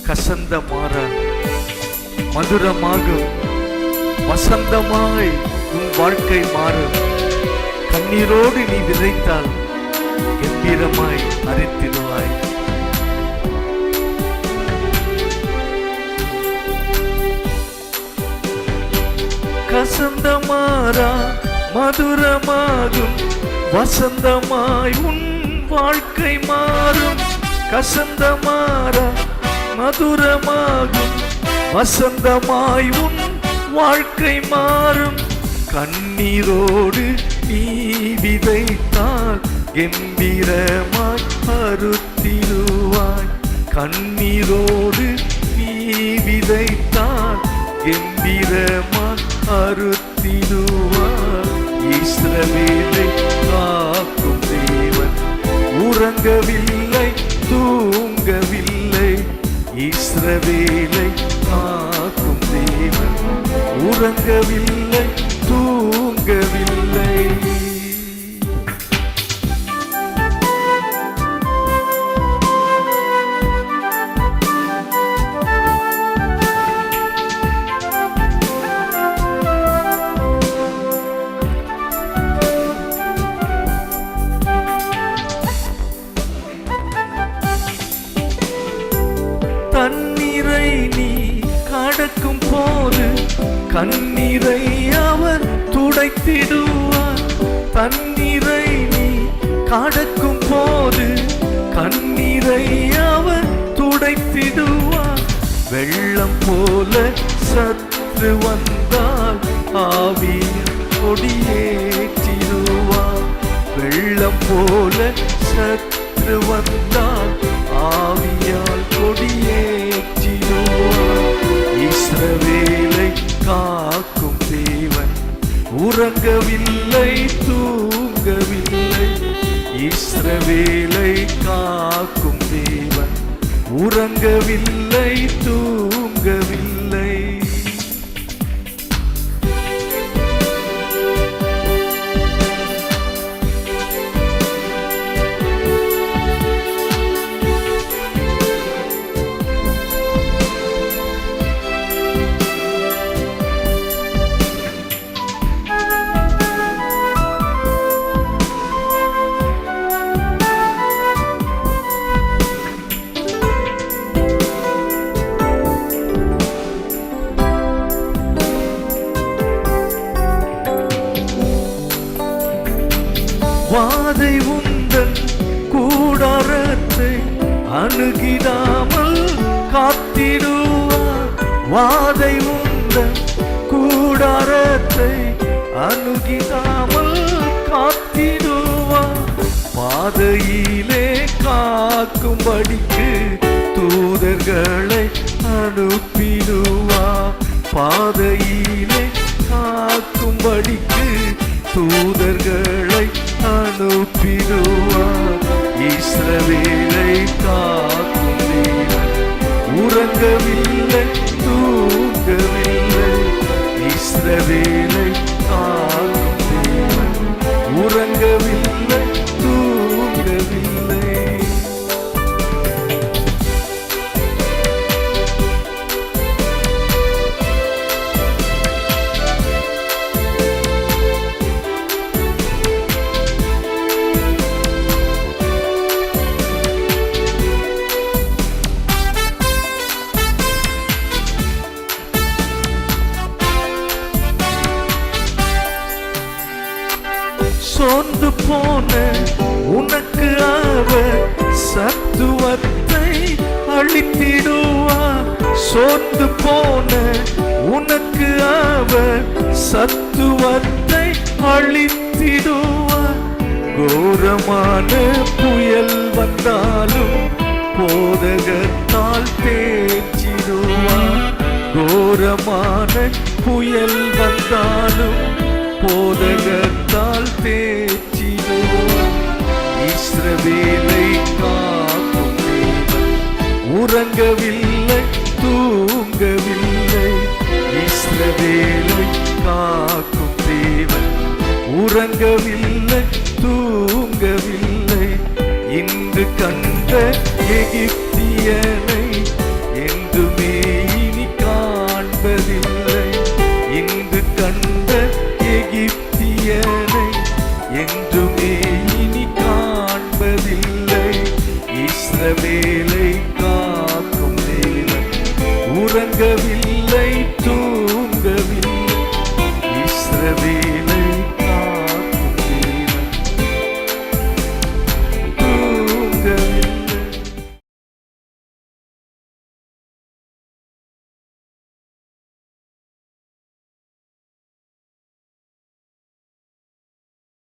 கசந்த மாறா மதுரமாகும், வசந்தமாய் உன் வாழ்க்கை மாறும். கண்ணீரோடு நீ விதைத்தால் கம்பீரமாய் அரித்திடுவாய். கசந்த மாறா மதுரமாகும், வசந்தமாய் உன் வாழ்க்கை மாறும். கசந்த மாறா மதுரமாகும், வசந்தமாய் உன் வாழ்க்கை மாறும். கண்ணீரோடு நீ விதைத்தால் கம்பீரமாய் அறுத்திடுவாய். கண்ணீரோடு நீ விதைத்தால் கம்பீரமாய் அறுத்திடுவாய். இஸ்ரவேலை காக்கும் தேவன் உறங்கவில்லை, தூங்கவில்லை. இஸ்ரவேலை காக்கும் தேவன் உறங்கவில்லை, தூங்கவில்லை. தண்ணீரை நீ கடக்கும் போது கண்ணீரை அவர் துடைத்திடுவார். தண்ணீரை நீ கடக்கும் போது கண்ணீரை அவர் துடைத்திடுவார். வெள்ளம் போல சற்று வந்தால் ஆவியில் கொடியேற்றிடுவார். வெள்ளம் போல சற்று வந்தால் ஆவியால் கொடியேற்றிடுவார். இஸ்ரவேலை காக்கும் தேவன் உறங்கவில்லை, தூங்கவில்லை. இஸ்ரவேலை காக்கும் தேவன் உறங்கவில்லை, தூங்கவில்லை. வாதை உந்தன் கூடாரத்தை அணுகிடாமல் காத்திடுவார். வாதை உந்தன் கூடாரத்தை அணுகிடாமல் காத்திடுவார். பாதையிலே காக்கும்படிக்கு தூதர்களை அனுப்பிடுவார். பாதையிலே காக்கும்படிக்கு தூதர்களை அனுப்பிடுவார். இஸ்ரவேலை காக்கும் தேவன் உறங்கவில்லை, தூங்கவில்லை. இஸ்ரவேலை காக்கும் தேவன் உறங்கவில்லை, தூங்கவில்லை. சோர்ந்து போன உனக்கு அவர் சத்துவத்தை அளித்திடுவார். சோர்ந்து போன உனக்கு அவர் சத்துவத்தை அளித்திடுவார். கோரமான புயல் வந்தாலும் போதகத்தால் தேற்றிடுவார். கோரமான புயல் வந்தாலும் போதகத்தால் தேற்றிடுவார். இஸ்ரவேலை காக்கும் தேவன் உறங்கவில்லை, தூங்கவில்லை. இஸ்ரவேலை காக்கும் தேவன் உறங்கவில்லை, தூங்கவில்லை. இன்று கண்ட எகிப்தியனை என் என்றுமே